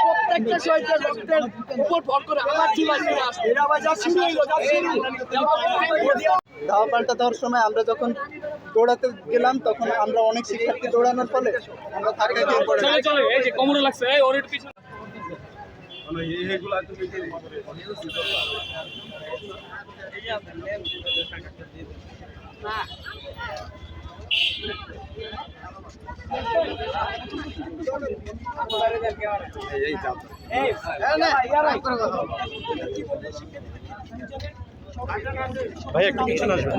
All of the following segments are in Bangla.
প্রত্যেকটা শহীদের রক্তের উপর ভর করে আমার জীবন ফিরে আসছে। ধাওয়া পাল্টা দেওয়ার সময় আমরা যখন দৌড়াতে গেলাম তখন আমরা অনেক শিক্ষার্থী দৌড়ানোর ফলে আমরা ধাক্কা খেয়ে পড়ে ভাই একটু পিছনে আসবেন,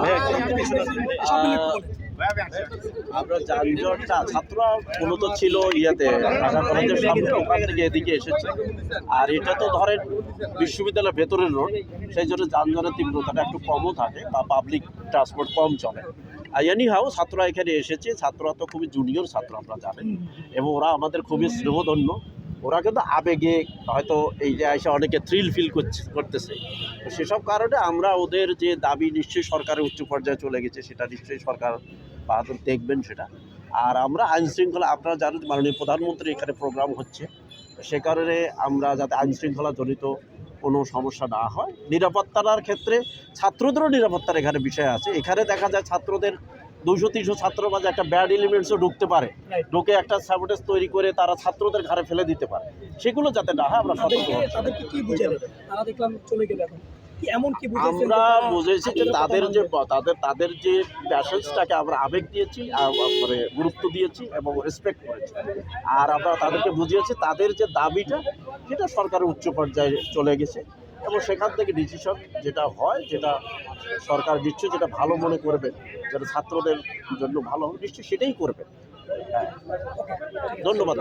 আমরা যানজটটা ছাত্ররা মূলত ছিল ইয়াতে ঢাকা কলেজের সামনে, ওখান থেকে এদিকে এসেছে। আর এটা তো ধরেন বিশ্ববিদ্যালয়ের ভেতরের রোড, সেই জন্য যানজটের তীব্রতাটা একটু কমও থাকে বা পাবলিক ট্রান্সপোর্ট কম চলে। আর এনিহাও ছাত্ররা এখানে এসেছে, ছাত্ররা তো খুবই জুনিয়র ছাত্র আপনারা জানেন, এবং ওরা আমাদের খুবই স্নেহধন্য। ওরা কিন্তু আবেগে হয়তো এই যে এসে অনেকে থ্রিল ফিল করতেছে। তো সেসব কারণে আমরা ওদের যে দাবি নিশ্চয়ই সরকারের উচ্চ পর্যায়ে চলে গেছে, সেটা নিশ্চয়ই সরকার বাহাদুর দেখবেন সেটা। আর আমরা আইনশৃঙ্খলা, আপনারা জানেন মাননীয় প্রধানমন্ত্রী এখানে প্রোগ্রাম হচ্ছে, সে কারণে আমরা যাতে আইনশৃঙ্খলা জনিত কোনো সমস্যা না হয়, নিরাপত্তার ক্ষেত্রে ছাত্রদেরও নিরাপত্তার এখানে বিষয় আছে। এখানে দেখা যায় ছাত্রদের 200-300 ছাত্র মাঝে একটা ব্যাড এলিমেন্টসও ঢুকতে পারে, ঢুকে একটা সাবোটেজ তৈরি করে তারা ছাত্রদের ঘাড়ে ফেলে দিতে পারে। সেগুলো যাতে না হয় আমরা সতর্ক হব। আমরা বুঝেছি যে তাদের যে প্যাশনসটাকে আমরা আবেগ দিয়েছি, মানে গুরুত্ব দিয়েছি এবং রেসপেক্ট করেছি। আর আমরা তাদেরকে বুঝিয়েছি তাদের যে দাবিটা সেটা সরকারের উচ্চ পর্যায়ে চলে গেছে, এবং সেখান থেকে ডিসিশন যেটা হয়, যেটা সরকার নিশ্চয়ই যেটা ভালো মনে করবে, যেটা ছাত্রদের জন্য ভালো হবে, নিশ্চয়ই সেটাই করবে। হ্যাঁ, ধন্যবাদ।